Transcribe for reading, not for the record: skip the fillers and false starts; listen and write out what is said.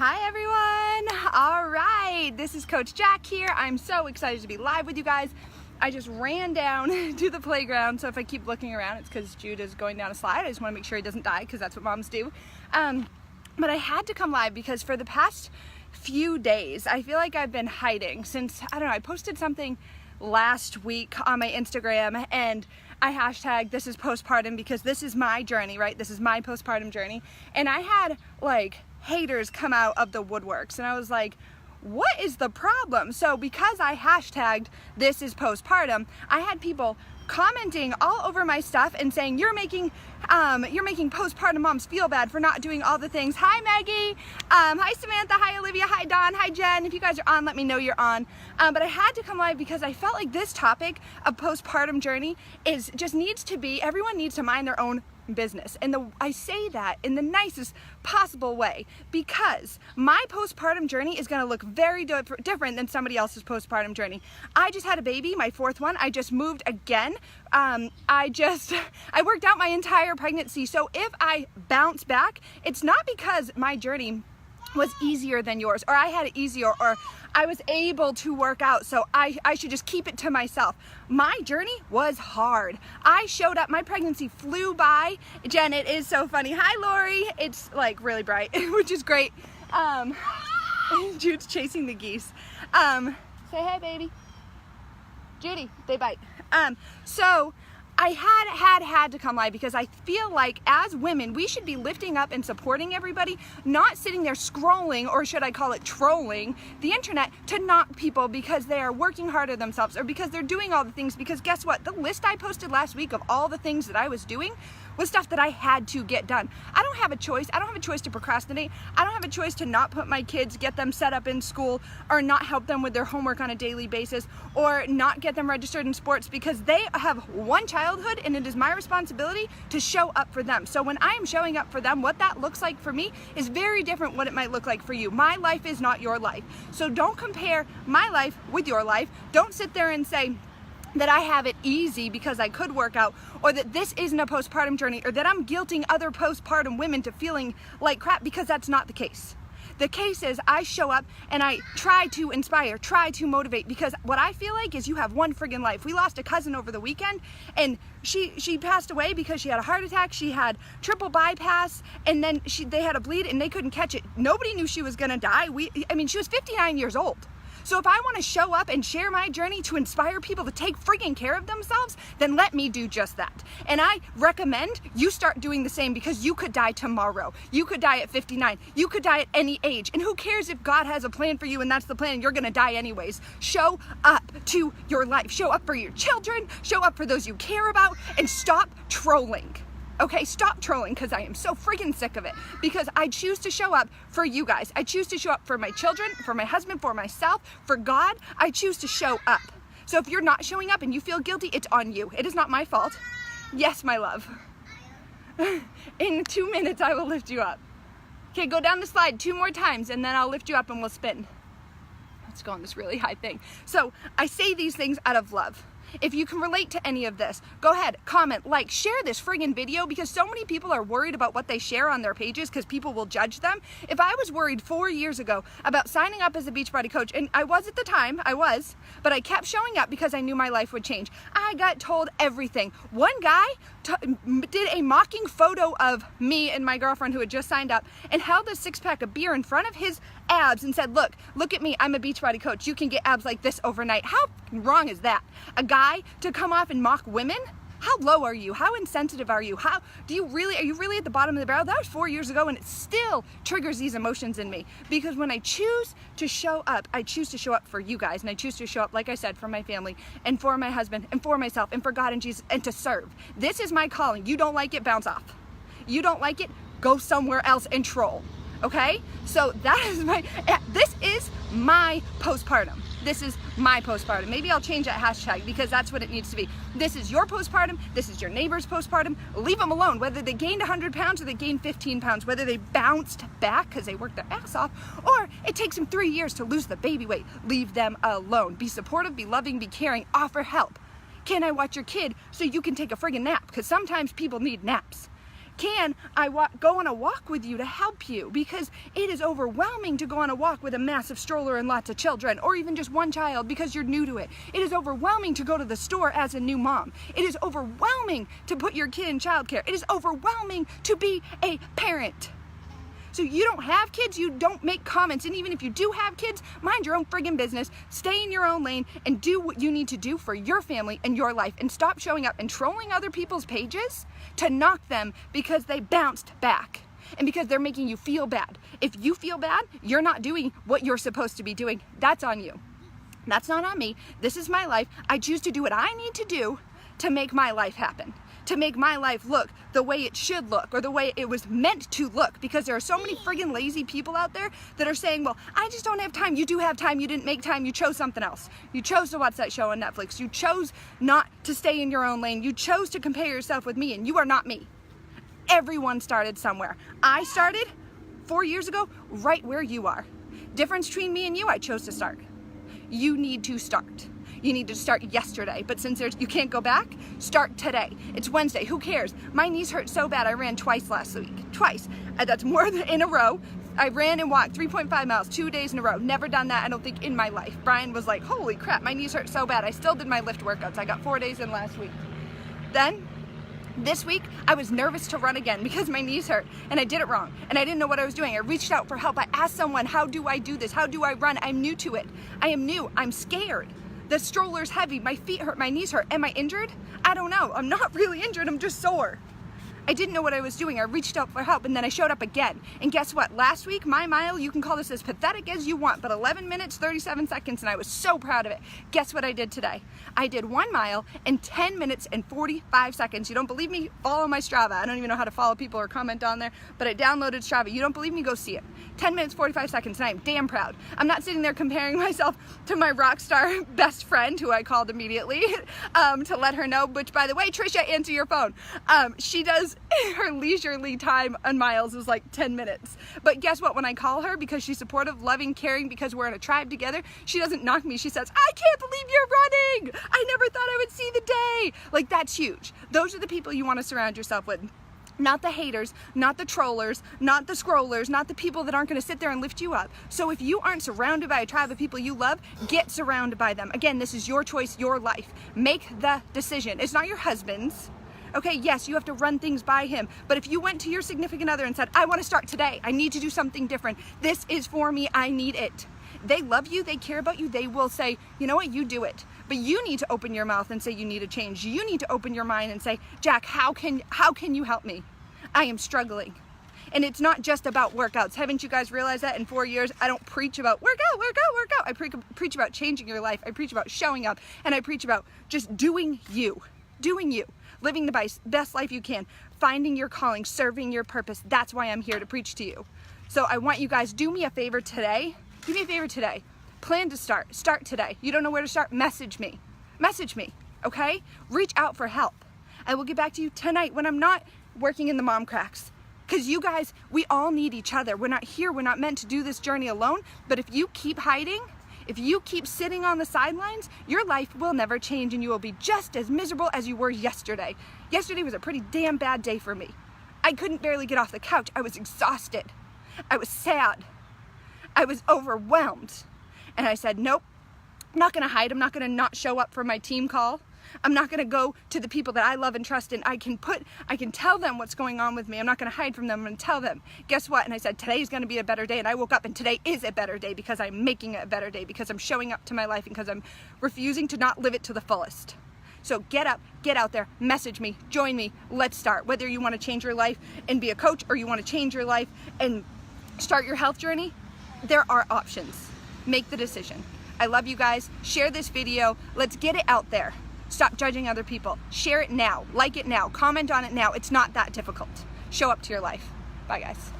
Hi everyone! Alright, this is Coach Jack here. I'm so excited to be live with you guys. I just ran down to the playground, so if I keep looking around, it's because Jude is going down a slide. I just want to make sure he doesn't die, because that's what moms do. But I had to come live because for the past few days, I feel like I've been hiding since, I don't know, I posted something last week on my Instagram and I hashtagged this is postpartum because this is my journey, right? This is my postpartum journey. And I had like haters come out of the woodworks and I was like, what is the problem? So because I hashtagged this is postpartum, I had people commenting all over my stuff and saying you're making postpartum moms feel bad for not doing all the things. Hi Maggie, hi Samantha, hi Olivia, hi Dawn, hi Jen. If you guys are on, let me know you're on. But I had to come live because I felt like this topic of postpartum journey everyone needs to mind their own business. And I say that in the nicest possible way because my postpartum journey is going to look very different than somebody else's postpartum journey. I just had a baby, my fourth one. I just moved again. I worked out my entire pregnancy. So if I bounce back, it's not because my journey was easier than yours, or I had it easier, or I was able to work out, so I should just keep it to myself. My journey was hard. I showed up, my pregnancy flew by. Jen, it is so funny. Hi Lori, it's like really bright, which is great. Jude's chasing the geese. Say hey baby. Judy, they bite. So I had to come live because I feel like as women, we should be lifting up and supporting everybody, not sitting there scrolling, or should I call it trolling, the internet to knock people because they are working harder themselves or because they're doing all the things. Because guess what? The list I posted last week of all the things that I was doing was stuff that I had to get done. I don't have a choice. I don't have a choice to procrastinate. I don't have a choice to not put my kids, get them set up in school, or not help them with their homework on a daily basis, or not get them registered in sports because they have one childhood and it is my responsibility to show up for them. So when I am showing up for them, what that looks like for me is very different what it might look like for you. My life is not your life. So don't compare my life with your life. Don't sit there and say that I have it easy because I could work out, or that this isn't a postpartum journey, or that I'm guilting other postpartum women to feeling like crap, because that's not the case. The case is I show up and I try to inspire, try to motivate, because what I feel like is you have one friggin' life. We lost a cousin over the weekend and she passed away because she had a heart attack. She had triple bypass and then they had a bleed and they couldn't catch it. Nobody knew she was gonna die. She was 59 years old. So if I want to show up and share my journey to inspire people to take freaking care of themselves, then let me do just that. And I recommend you start doing the same, because you could die tomorrow. You could die at 59. You could die at any age. And who cares if God has a plan for you and that's the plan and you're going to die anyways. Show up to your life. Show up for your children. Show up for those you care about, and stop trolling. Okay, stop trolling, because I am so freaking sick of it. Because I choose to show up for you guys. I choose to show up for my children, for my husband, for myself, for God. I choose to show up. So if you're not showing up and you feel guilty, it's on you. It is not my fault. Yes, my love. In 2 minutes, I will lift you up. Okay, go down the slide 2 more times and then I'll lift you up and we'll spin. Let's go on this really high thing. So I say these things out of love. If you can relate to any of this, go ahead, comment, like, share this friggin' video, because so many people are worried about what they share on their pages because people will judge them. If I was worried 4 years ago about signing up as a Beachbody coach, and I was at the time, but I kept showing up because I knew my life would change. I got told everything. One guy did a mocking photo of me and my girlfriend who had just signed up and held a 6-pack of beer in front of his abs and said, look at me, I'm a Beachbody coach. You can get abs like this overnight. How wrong is that? A guy to come off and mock women? How low are you? How insensitive are you? Are you really at the bottom of the barrel? That was 4 years ago and it still triggers these emotions in me, because when I choose to show up, I choose to show up for you guys, and I choose to show up, like I said, for my family and for my husband and for myself and for God and Jesus, and to serve. This is my calling. You don't like it, bounce off. You don't like it, go somewhere else and troll. Okay? So this is my postpartum. This is my postpartum. Maybe I'll change that hashtag because that's what it needs to be. This is your postpartum. This is your neighbor's postpartum. Leave them alone, whether they gained 100 pounds or they gained 15 pounds, whether they bounced back because they worked their ass off, or it takes them 3 years to lose the baby weight. Leave them alone. Be supportive, be loving, be caring, offer help. Can I watch your kid so you can take a friggin' nap? Because sometimes people need naps. Can I go on a walk with you to help you? Because it is overwhelming to go on a walk with a massive stroller and lots of children, or even just one child because you're new to it. It is overwhelming to go to the store as a new mom. It is overwhelming to put your kid in childcare. It is overwhelming to be a parent. So you don't have kids, you don't make comments, and even if you do have kids, mind your own friggin' business, stay in your own lane, and do what you need to do for your family and your life, and stop showing up and trolling other people's pages to knock them because they bounced back and because they're making you feel bad. If you feel bad, you're not doing what you're supposed to be doing. That's on you. That's not on me. This is my life. I choose to do what I need to do to make my life happen, to make my life look the way it should look, or the way it was meant to look, because there are so many friggin' lazy people out there that are saying, well, I just don't have time. You do have time. You didn't make time. You chose something else. You chose to watch that show on Netflix. You chose not to stay in your own lane. You chose to compare yourself with me, and you are not me. Everyone started somewhere. I started 4 years ago right where you are. Difference between me and you, I chose to start. You need to start. You need to start yesterday, but since you can't go back, start today. It's Wednesday, who cares? My knees hurt so bad, I ran twice last week, twice. That's more than in a row. I ran and walked 3.5 miles, 2 days in a row. Never done that, I don't think, in my life. Brian was like, holy crap, my knees hurt so bad. I still did my lift workouts. I got 4 days in last week. Then, this week, I was nervous to run again because my knees hurt and I did it wrong and I didn't know what I was doing. I reached out for help. I asked someone, how do I do this? How do I run? I'm new to it. I am new. I'm scared. The stroller's heavy, my feet hurt, my knees hurt. Am I injured? I don't know. I'm not really injured, I'm just sore. I didn't know what I was doing. I reached out for help and then I showed up again. And guess what? Last week, my mile, you can call this as pathetic as you want, but 11 minutes, 37 seconds, and I was so proud of it. Guess what I did today? I did 1 mile in 10 minutes and 45 seconds. You don't believe me? Follow my Strava. I don't even know how to follow people or comment on there, but I downloaded Strava. You don't believe me? Go see it. 10 minutes, 45 seconds, and I'm damn proud. I'm not sitting there comparing myself to my rock star best friend, who I called immediately to let her know, which, by the way, Trisha, answer your phone. She does, her leisurely time on miles is like 10 minutes. But guess what? When I call her, because she's supportive, loving, caring, because we're in a tribe together, she doesn't knock me. She says, I can't believe you're running. I never thought I would see the day. Like, that's huge. Those are the people you want to surround yourself with. Not the haters, not the trollers, not the scrollers, not the people that aren't going to sit there and lift you up. So if you aren't surrounded by a tribe of people you love, get surrounded by them. Again, this is your choice, your life. Make the decision. It's not your husband's. Okay, yes, you have to run things by him. But if you went to your significant other and said, I want to start today. I need to do something different. This is for me. I need it. They love you. They care about you. They will say, you know what, you do it. But you need to open your mouth and say you need a change. You need to open your mind and say, Jack, how can you help me? I am struggling. And it's not just about workouts. Haven't you guys realized that in 4 years, I don't preach about work out, work out, work out. I preach about changing your life. I preach about showing up. And I preach about just doing you, living the best life you can, finding your calling, serving your purpose. That's why I'm here to preach to you. So I want you guys, do me a favor today. Do me a favor today. Plan to start. Start today. You don't know where to start? Message me. Message me, okay? Reach out for help. I will get back to you tonight when I'm not working in the mom cracks. Because you guys, we all need each other. We're not here. We're not meant to do this journey alone. But if you keep hiding, if you keep sitting on the sidelines, your life will never change and you will be just as miserable as you were yesterday. Yesterday was a pretty damn bad day for me. I couldn't barely get off the couch. I was exhausted. I was sad. I was overwhelmed. And I said, nope, I'm not going to hide. I'm not going to not show up for my team call. I'm not going to go to the people that I love and trust, and I can tell them what's going on with me. I'm not going to hide from them. I'm going to tell them. Guess what? And I said, today's going to be a better day. And I woke up and today is a better day because I'm making it a better day, because I'm showing up to my life and because I'm refusing to not live it to the fullest. So get up, get out there, message me, join me, let's start. Whether you want to change your life and be a coach, or you want to change your life and start your health journey, there are options. Make the decision. I love you guys. Share this video. Let's get it out there. Stop judging other people. Share it now. Like it now. Comment on it now. It's not that difficult. Show up to your life. Bye, guys.